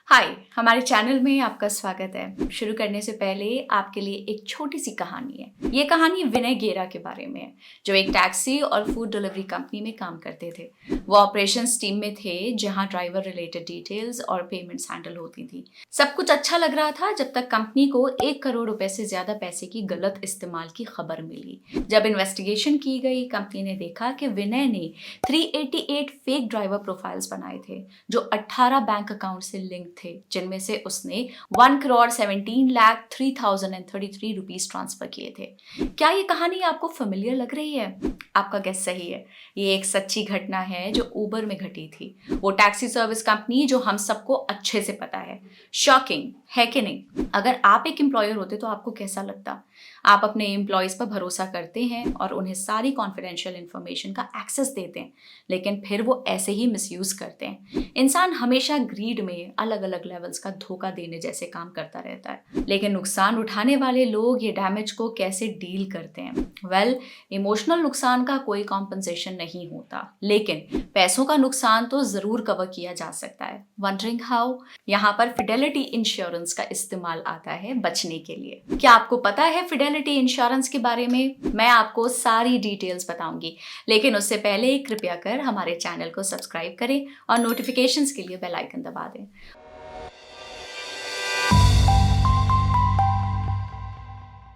हाय, हमारे चैनल में आपका स्वागत है। शुरू करने से पहले आपके लिए एक छोटी सी कहानी है। ये कहानी विनय गेरा के बारे में है, जो एक टैक्सी और फूड डिलीवरी कंपनी में काम करते थे। वो ऑपरेशंस टीम में थे, जहां ड्राइवर रिलेटेड डिटेल्स और पेमेंट्स हैंडल होती थी। सब कुछ अच्छा लग रहा था जब तक कंपनी को 1 करोड़ रुपए से ज्यादा पैसे की गलत इस्तेमाल की खबर मिली। जब इन्वेस्टिगेशन की गई, कंपनी ने देखा कि विनय ने 388 फेक ड्राइवर प्रोफाइल्स बनाए थे, जो 18 बैंक अकाउंट से लिंक थे, जिनमें से उसने 1,17,03,033 रुपीस ट्रांसफर किए थे। क्या ये कहानी आपको फेमिलियर लग रही है? आपका गेस सही है। ये एक सच्ची घटना है जो उबर में घटी थी, वो टैक्सी सर्विस कंपनी जो हम सबको अच्छे से पता है। शॉकिंग है कि नहीं? अगर आप एक एम्प्लॉयर होते तो आपको कैसा लगता? आप अपने एम्प्लॉयज पर भरोसा करते हैं और उन्हें सारी कॉन्फिडेंशियल इंफॉर्मेशन का एक्सेस देते हैं, लेकिन फिर वो ऐसे ही मिसयूज करते हैं। इंसान हमेशा ग्रीड में अलग अलग लेवल्स का धोखा देने जैसे काम करता रहता है, लेकिन नुकसान उठाने वाले लोग ये डैमेज को कैसे डील करते हैं? वेल, इमोशनल नुकसान का कोई कॉम्पनसेशन नहीं होता, लेकिन पैसों का नुकसान तो जरूर कवर किया जा सकता है। Wondering how? यहाँ पर फिडेलिटी इंश्योरेंस का इस्तेमाल आता है बचने के लिए। क्या आपको पता है फिडेलिटी इंश्योरेंस के बारे में? मैं आपको सारी डिटेल्स बताऊंगी, लेकिन उससे पहले कृपया कर हमारे चैनल को सब्सक्राइब करें और नोटिफिकेशंस के लिए बेल आइकन दबा दें।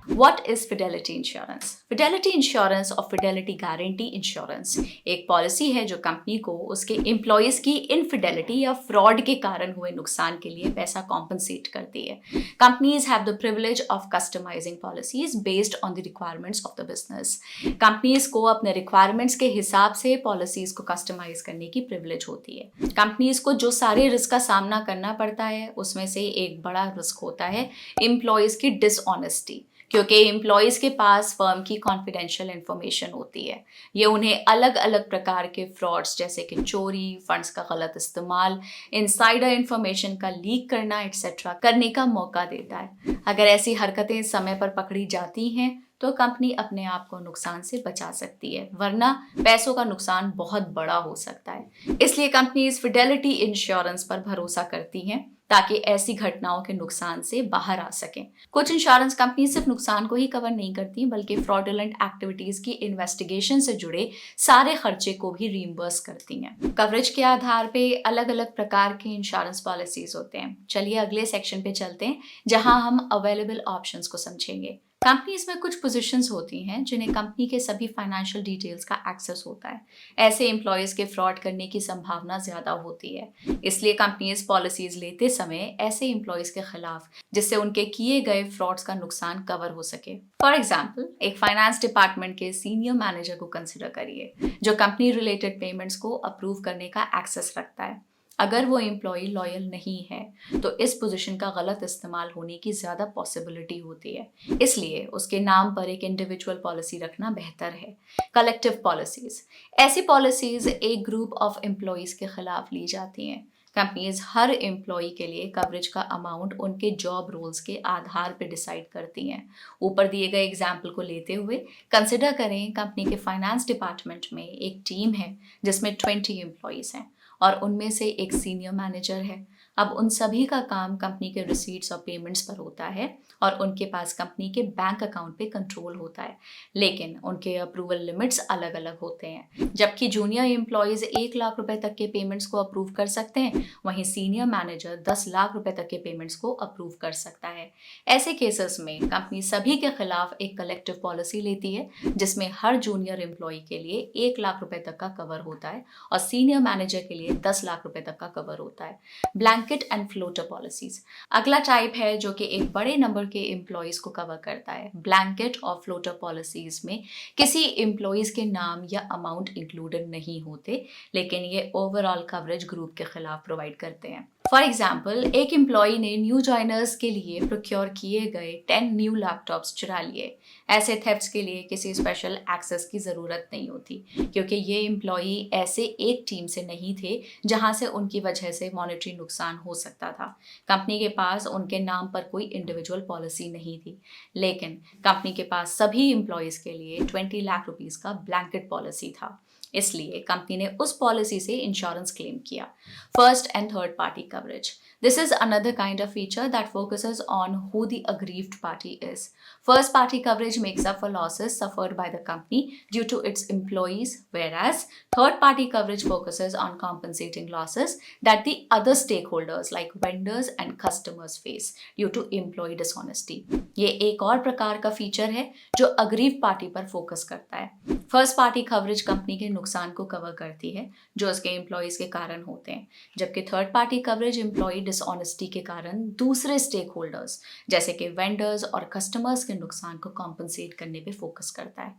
What is fidelity insurance? Fidelity insurance और fidelity guarantee insurance एक पॉलिसी है जो कंपनी को उसके एम्प्लॉयज की इनफिडेलिटी या फ्रॉड के कारण हुए नुकसान के लिए पैसा कॉम्पनसेट करती है। Companies have the privilege of customising policies based on the requirements of the business. Companies को अपने रिक्वायरमेंट्स के हिसाब से पॉलिसीज को कस्टमाइज करने की प्रिविलेज होती है। कंपनीज को जो सारे रिस्क का सामना करना पड़ता है, उसमें से एक बड़ा रिस्क होता है एम्प्लॉयज की डिसऑनेस्टी, क्योंकि एम्प्लॉयज के पास फर्म की कॉन्फिडेंशियल इंफॉर्मेशन होती है। ये उन्हें अलग अलग प्रकार के फ्रॉड्स जैसे कि चोरी, फंड्स का गलत इस्तेमाल, इनसाइडर इंफॉर्मेशन का लीक करना एक्सेट्रा करने का मौका देता है। अगर ऐसी हरकतें समय पर पकड़ी जाती हैं तो कंपनी अपने आप को नुकसान से बचा सकती है, वरना पैसों का नुकसान बहुत बड़ा हो सकता है। इसलिए कंपनीज फिडेलिटी इंश्योरेंस पर भरोसा करती हैं ताकि ऐसी घटनाओं के नुकसान से बाहर आ सकें। कुछ इंश्योरेंस कंपनी सिर्फ नुकसान को ही कवर नहीं करती, बल्कि फ्रॉडुलेंट एक्टिविटीज की इन्वेस्टिगेशन से जुड़े सारे खर्चे को भी रीइंबर्स करती हैं। कवरेज के आधार पे अलग अलग प्रकार के इंश्योरेंस पॉलिसीज होते हैं। चलिए अगले सेक्शन पे चलते हैं, जहां हम अवेलेबल ऑप्शंस को समझेंगे। कंपनीज में कुछ पोजीशंस होती हैं जिन्हें कंपनी के सभी फाइनेंशियल डिटेल्स का एक्सेस होता है। ऐसे एम्प्लॉयज के फ्रॉड करने की संभावना ज्यादा होती है, इसलिए कंपनीज पॉलिसीज लेते समय ऐसे एम्प्लॉयज के खिलाफ जिससे उनके किए गए फ्रॉड्स का नुकसान कवर हो सके। फॉर एग्जाम्पल, एक फाइनेंस डिपार्टमेंट के सीनियर मैनेजर को कंसिडर करिए, जो कंपनी रिलेटेड पेमेंट्स को अप्रूव करने का एक्सेस रखता है। अगर वो एम्प्लॉय लॉयल नहीं है तो इस पोजीशन का गलत इस्तेमाल होने की ज्यादा पॉसिबिलिटी होती है, इसलिए उसके नाम पर एक इंडिविजुअल पॉलिसी रखना बेहतर है। कलेक्टिव पॉलिसीज, ऐसी पॉलिसीज एक ग्रुप ऑफ एम्प्लॉयज के खिलाफ ली जाती हैं। कंपनीज हर एम्प्लॉय के लिए कवरेज का अमाउंट उनके जॉब रोल्स के आधार पर डिसाइड करती हैं। ऊपर दिए गए एग्जाम्पल को लेते हुए कंसिडर करें, कंपनी के फाइनेंस डिपार्टमेंट में एक टीम है जिसमें 20 एम्प्लॉयज हैं और उनमें से एक सीनियर मैनेजर है। अब उन सभी का काम कंपनी के रिसीट्स और पेमेंट्स पर होता है और उनके पास कंपनी के बैंक अकाउंट पे कंट्रोल होता है, लेकिन उनके अप्रूवल लिमिट्स अलग अलग होते हैं। जबकि जूनियर एम्प्लॉयज 1 लाख रुपए तक के पेमेंट्स को अप्रूव कर सकते हैं, वहीं सीनियर मैनेजर 10 लाख रुपए तक के पेमेंट्स को अप्रूव कर सकता है। ऐसे केसेस में कंपनी सभी के खिलाफ एक कलेक्टिव पॉलिसी लेती है, जिसमें हर जूनियर एम्प्लॉय के लिए 1 लाख रुपए तक का कवर होता है और सीनियर मैनेजर के लिए 10 लाख रुपए तक का कवर होता है। ब्लैंकेट एंड फ्लोटर पॉलिसीज अगला टाइप है जो कि एक बड़े नंबर के एम्प्लॉयज को कवर करता है। ब्लैंकेट और फ्लोटर पॉलिसीज में किसी एम्प्लॉयज के नाम या अमाउंट इंक्लूडेड नहीं होते, लेकिन ये ओवरऑल कवरेज ग्रुप के खिलाफ प्रोवाइड करते हैं। फॉर एग्जाम्पल, एक एम्प्लॉय ने न्यू ज्वाइनर्स के लिए प्रोक्योर किए गए 10 न्यू लैपटॉप्स चुरा लिए। ऐसे थेफ्ट्स के लिए किसी स्पेशल एक्सेस की ज़रूरत नहीं होती, क्योंकि ये एम्प्लॉई ऐसे एक टीम से नहीं थे जहां से उनकी वजह से मॉनेटरी नुकसान हो सकता था। कंपनी के पास उनके नाम पर कोई इंडिविजुअल पॉलिसी नहीं थी, लेकिन कंपनी के पास सभी एम्प्लॉयज़ के लिए 20 लाख रुपीज़ का ब्लैंकेट पॉलिसी था। इसलिए कंपनी ने उस पॉलिसी से इंश्योरेंस क्लेम किया। First and third party coverage, This is another kind of feature that focuses on who the aggrieved party is. First party coverage makes up for losses suffered by the company due to its employees, whereas third party coverage focuses on compensating losses that the other stakeholders like vendors and customers face due to employee dishonesty. ये एक और प्रकार का feature है जो aggrieved party पर focus करता है। फर्स्ट पार्टी कवरेज कंपनी के नुकसान को कवर करती है जो उसके एम्प्लॉयज के कारण होते हैं, जबकि third party coverage employ dishonesty के कारण दूसरे स्टेक होल्डर्स जैसे कि वेंडर्स और कस्टमर्स के नुकसान को कॉम्पनसेट करने पे फोकस करता है।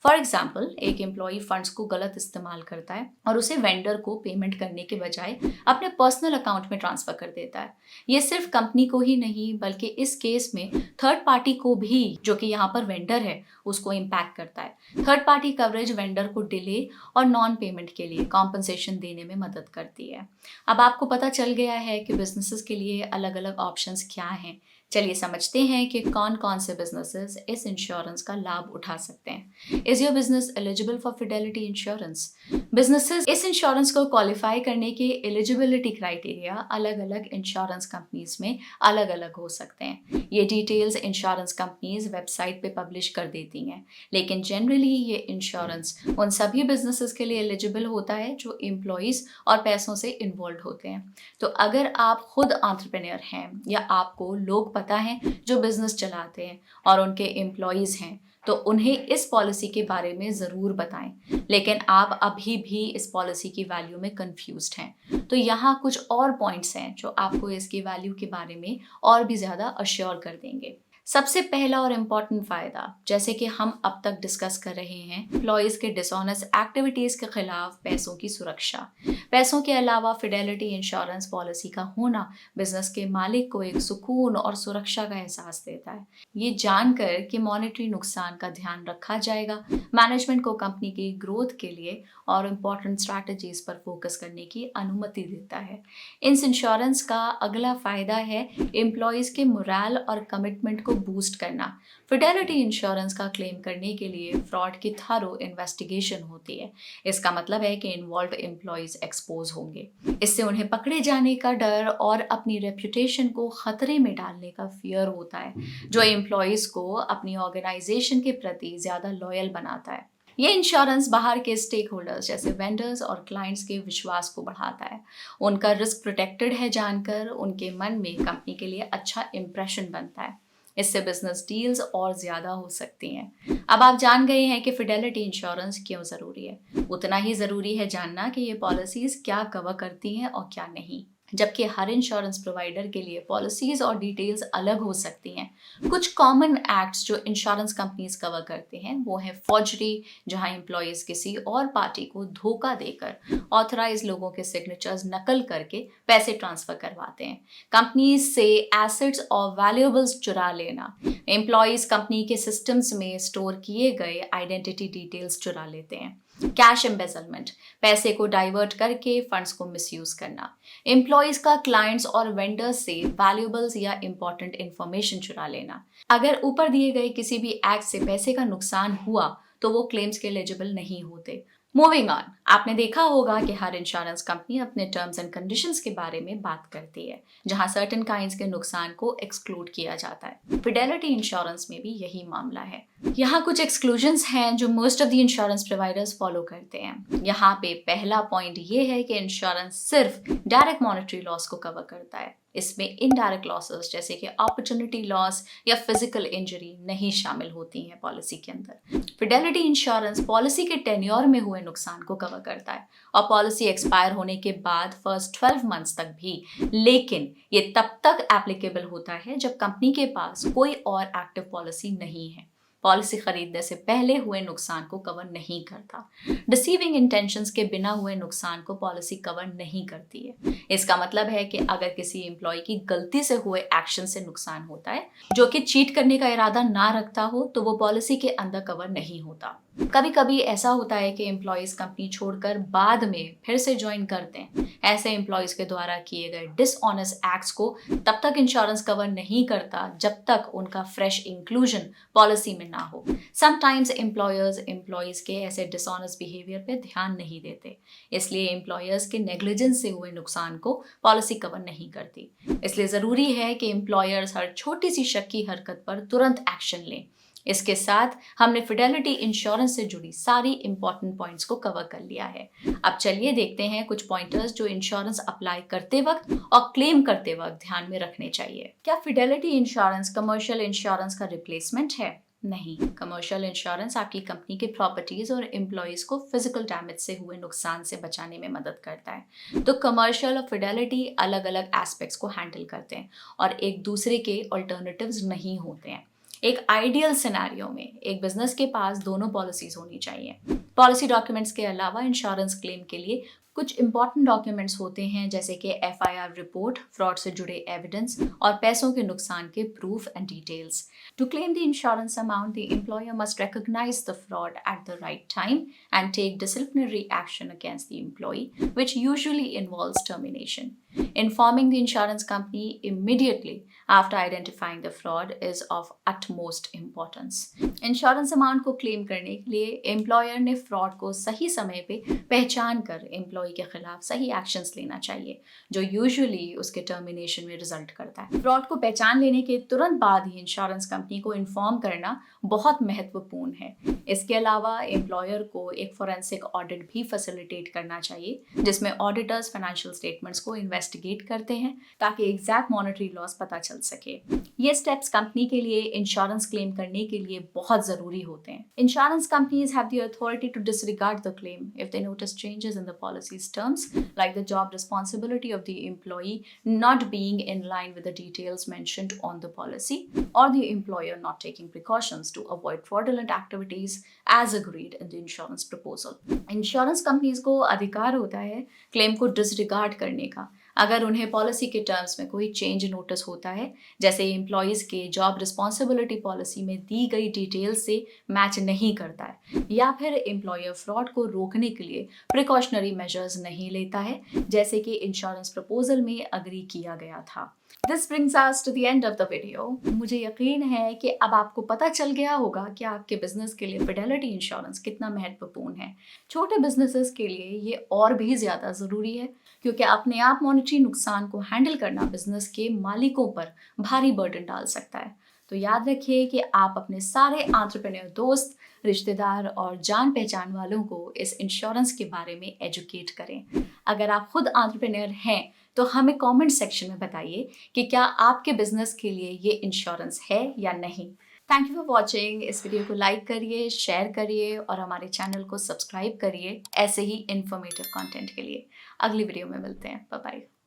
फॉर एग्जाम्पल, एक एम्प्लॉय फंड्स को गलत इस्तेमाल करता है और उसे वेंडर को पेमेंट करने के बजाय अपने पर्सनल अकाउंट में ट्रांसफर कर देता है। ये सिर्फ कंपनी को ही नहीं बल्कि इस केस में थर्ड पार्टी को भी, जो कि यहाँ पर वेंडर है, उसको इम्पैक्ट करता है। थर्ड पार्टी कवरेज वेंडर को डिले और नॉन पेमेंट के लिए कॉम्पनसेशन देने में मदद करती है। अब आपको पता चल गया है कि बिजनेसेस के लिए अलग अलग ऑप्शंस क्या हैं। चलिए समझते हैं कि कौन कौन से बिजनेसेस इस इंश्योरेंस का लाभ उठा सकते हैं। Is your business eligible for Fidelity insurance? Businesses इस इंश्योरेंस को क्वालिफाई करने के एलिजिबिलिटी क्राइटेरिया अलग अलग इंश्योरेंस कंपनीज में अलग अलग हो सकते हैं। ये डिटेल्स इंश्योरेंस कंपनीज वेबसाइट पे पब्लिश कर देती हैं, लेकिन जनरली ये इंश्योरेंस उन सभी बिजनेसेस के लिए एलिजिबल होता है जो एम्प्लॉयज और पैसों से इन्वॉल्व होते हैं। तो अगर आप खुद एंटरप्रेन्योर हैं या आपको लोग पता है जो बिजनेस चलाते हैं और उनके एम्प्लॉयज हैं, तो उन्हें इस पॉलिसी के बारे में ज़रूर बताएं। लेकिन आप अभी भी इस पॉलिसी की वैल्यू में कंफ्यूज्ड हैं, तो यहाँ कुछ और पॉइंट्स हैं जो आपको इसकी वैल्यू के बारे में और भी ज़्यादा अश्योर कर देंगे। सबसे पहला और इम्पॉर्टेंट फ़ायदा, जैसे कि हम अब तक डिस्कस कर रहे हैं, एम्प्लॉयज़ के डिसऑनेस्ट एक्टिविटीज़ के खिलाफ पैसों की सुरक्षा। पैसों के अलावा फिडेलिटी इंश्योरेंस पॉलिसी का होना बिजनेस के मालिक को एक सुकून और सुरक्षा का एहसास देता है। ये जानकर कि मॉनेटरी नुकसान का ध्यान रखा जाएगा, मैनेजमेंट को कंपनी की ग्रोथ के लिए और इम्पॉर्टेंट स्ट्रैटेजीज पर फोकस करने की अनुमति देता है। इस इंश्योरेंस का अगला फ़ायदा है एम्प्लॉयज़ के मोरल और कमिटमेंट को बूस्ट करना। फिडेलिटी इंश्योरेंस का क्लेम करने के लिए फ्रॉड की थरो इन्वेस्टिगेशन होती है। इसका मतलब है कि इन्वॉल्व एम्प्लॉयज एक्सपोज होंगे। इससे उन्हें पकड़े जाने का डर और अपनी रेपुटेशन को खतरे में डालने का फियर होता है, जो एम्प्लॉयज को अपनी ऑर्गेनाइजेशन के प्रति ज़्यादा लॉयल बनाता है। ये इंश्योरेंस बाहर के स्टेक होल्डर्स जैसे वेंडर्स और क्लाइंट्स के विश्वास को बढ़ाता है। उनका रिस्क प्रोटेक्टेड है जानकर उनके मन में कंपनी के लिए अच्छा इंप्रेशन बनता है। इससे बिजनेस डील्स और ज़्यादा हो सकती हैं। अब आप जान गए हैं कि फिडेलिटी इंश्योरेंस क्यों ज़रूरी है। उतना ही ज़रूरी है जानना कि ये पॉलिसीज़ क्या कवर करती हैं और क्या नहीं। जबकि हर इंश्योरेंस प्रोवाइडर के लिए पॉलिसीज़ और डिटेल्स अलग हो सकती हैं। कुछ कॉमन एक्ट्स जो इंश्योरेंस कंपनीज कवर करते हैं वो है फॉर्जरी, जहां एम्प्लॉयज़ किसी और पार्टी को धोखा देकर ऑथराइज लोगों के सिग्नेचर्स नकल करके पैसे ट्रांसफर करवाते हैं। कंपनीज से एसेट्स और वैल्यूएबल्स चुरा लेना, एम्प्लॉयज़ कंपनी के सिस्टम्स में स्टोर किए गए आइडेंटिटी डिटेल्स चुरा लेते हैं। कैश एम्बेजलमेंट, पैसे को डाइवर्ट करके फंड्स को मिसयूज करना, एम्प्लॉयज का क्लाइंट्स और वेंडर्स से वैल्यूएबल्स या इंपॉर्टेंट इंफॉर्मेशन चुरा लेना। अगर ऊपर दिए गए किसी भी एक्ट से पैसे का नुकसान हुआ तो वो क्लेम्स के एलिजिबल नहीं होते। मूविंग ऑन, आपने देखा होगा कि हर इंश्योरेंस कंपनी अपने टर्म्स एंड कंडीशंस के बारे में बात करती है, जहां सर्टेन काइंड्स के नुकसान को एक्सक्लूड किया जाता है। फिडेलिटी इंश्योरेंस में भी यही मामला है। यहाँ कुछ एक्सक्लूजन्स हैं जो most of the insurance providers follow करते हैं। यहाँ पे पहला पॉइंट ये है कि इंश्योरेंस सिर्फ डायरेक्ट मॉनेटरी लॉस को कवर करता है। इसमें इनडायरेक्ट लॉसेस जैसे कि अपॉर्चुनिटी लॉस या फिजिकल इंजरी नहीं शामिल होती हैं पॉलिसी के अंदर। फिडेलिटी इंश्योरेंस पॉलिसी के टेन्योर में हुए नुकसान को कवर करता है और पॉलिसी एक्सपायर होने के बाद फर्स्ट 12 मंथ्स तक भी, लेकिन ये तब तक एप्लीकेबल होता है जब कंपनी के पास कोई और एक्टिव पॉलिसी नहीं है। पॉलिसी खरीदने से पहले हुए नुकसान को कवर नहीं करता। डिसीविंग इंटेंशंस के बिना हुए नुकसान को पॉलिसी कवर नहीं करती है। इसका मतलब है कि अगर किसी एम्प्लॉय की गलती से हुए एक्शन से नुकसान होता है जो कि चीट करने का इरादा ना रखता हो, तो वो पॉलिसी के अंदर कवर नहीं होता। कभी कभी ऐसा होता है कि एम्प्लॉयज कंपनी छोड़कर बाद में फिर से ज्वाइन करते हैं। ऐसे एम्प्लॉयज के द्वारा किए गए डिसऑनेस्ट एक्ट्स को तब तक इंश्योरेंस कवर नहीं करता जब तक उनका फ्रेश इंक्लूजन पॉलिसी में ना हो। समटाइम्स एम्प्लॉयर्स एम्प्लॉयज के ऐसे डिसऑनेस्ट बिहेवियर पे ध्यान नहीं देते, इसलिए एम्प्लॉयर्स के नेग्लिजेंस से हुए नुकसान को पॉलिसी कवर नहीं करती। इसलिए जरूरी है कि एम्प्लॉयर्स हर छोटी सी शक की हरकत पर तुरंत एक्शन लें। इसके साथ हमने फिडेलिटी इंश्योरेंस से जुड़ी सारी इंपॉर्टेंट पॉइंट्स को कवर कर लिया है। अब चलिए देखते हैं कुछ पॉइंटर्स जो इंश्योरेंस अप्लाई करते वक्त और क्लेम करते वक्त ध्यान में रखने चाहिए। क्या फिडेलिटी इंश्योरेंस कमर्शियल इंश्योरेंस का रिप्लेसमेंट है? नहीं। कमर्शियल इंश्योरेंस आपकी कंपनी के प्रॉपर्टीज और एम्प्लॉयज को फिजिकल डैमेज से हुए नुकसान से बचाने में मदद करता है। तो कमर्शियल और फिडेलिटी अलग अलग एस्पेक्ट्स को हैंडल करते हैं और एक दूसरे के ऑल्टरनेटिव्स नहीं होते हैं। एक आइडियल सिनेरियो में एक बिजनेस के पास दोनों पॉलिसीज होनी चाहिए। पॉलिसी डॉक्यूमेंट्स के अलावा इंश्योरेंस क्लेम के लिए कुछ इंपॉर्टेंट डॉक्यूमेंट्स होते हैं, जैसे कि FIR रिपोर्ट, फ्रॉड से जुड़े एविडेंस और पैसों के नुकसान के proof and details. To claim the insurance amount, the employer must recognize the fraud at the right time and take disciplinary action against the employee, which usually involves termination. Informing the insurance company immediately after identifying the fraud is of utmost importance. Insurance amount को claim करने के लिए employer ने fraud को सही समय पे पहचान कर एम्प्लॉय के खिलाफ सही एक्शंस लेना चाहिए, जो यूजुअली उसके टर्मिनेशन में रिजल्ट करता है। फ्रॉड को पहचान लेने के तुरंत बाद ही इंश्योरेंस कंपनी को इन्फॉर्म करना बहुत महत्वपूर्ण है। इसके अलावा एम्प्लॉयर को एक फोरेंसिक ऑडिट भी फैसिलिटेट करना चाहिए, जिसमें ऑडिटर्स फाइनेंशियल स्टेटमेंट्स को इन्वेस्टिगेट करते हैं ताकि एग्जैक्ट मॉनेटरी लॉस पता चल सके। ये स्टेप्स कंपनी के लिए इंश्योरेंस क्लेम करने के लिए बहुत जरूरी होते हैं। Insurance companies have the authority to disregard the claim if they notice changes in the policy's terms, like the job responsibility of the employee not being in line with the details mentioned on the policy, or the employer not taking precautions to avoid fraudulent activities as agreed in the insurance proposal. Insurance companies को अधिकार होता है claim को disregard करने का अगर उन्हें policy के टर्म्स में कोई चेंज नोटिस होता है, जैसे एम्प्लॉयज़ के जॉब रिस्पॉन्सिबिलिटी पॉलिसी में दी गई डिटेल्स से मैच नहीं करता है, या फिर एम्प्लॉयर फ्रॉड को रोकने के लिए प्रिकॉशनरी मेजर्स नहीं लेता है, जैसे कि इंश्योरेंस प्रपोजल में अग्री किया गया था। This brings us to the end of the video. मुझे यकीन है कि अब आपको पता चल गया होगा कि आपके बिजनेस के लिए फिडेलिटी इंश्योरेंस कितना महत्वपूर्ण है। छोटे बिजनेसेस के लिए ये और भी ज़्यादा ज़रूरी है, क्योंकि अपने आप मॉनेटरी नुकसान को हैंडल करना बिजनेस के मालिकों पर भारी बर्डन डाल सकता है। तो याद रखिए कि आप अपने सारे एंटरप्रेन्योर दोस्त, रिश्तेदार और जान पहचान वालों को इस इंश्योरेंस के बारे में एजुकेट करें। अगर आप खुद एंटरप्रेन्योर हैं तो हमें कमेंट सेक्शन में बताइए कि क्या आपके बिजनेस के लिए ये इंश्योरेंस है या नहीं। Thank you for watching. इस वीडियो को लाइक करिए, शेयर करिए और हमारे चैनल को सब्सक्राइब करिए ऐसे ही इंफॉर्मेटिव कंटेंट के लिए। अगली वीडियो में मिलते हैं। Bye bye.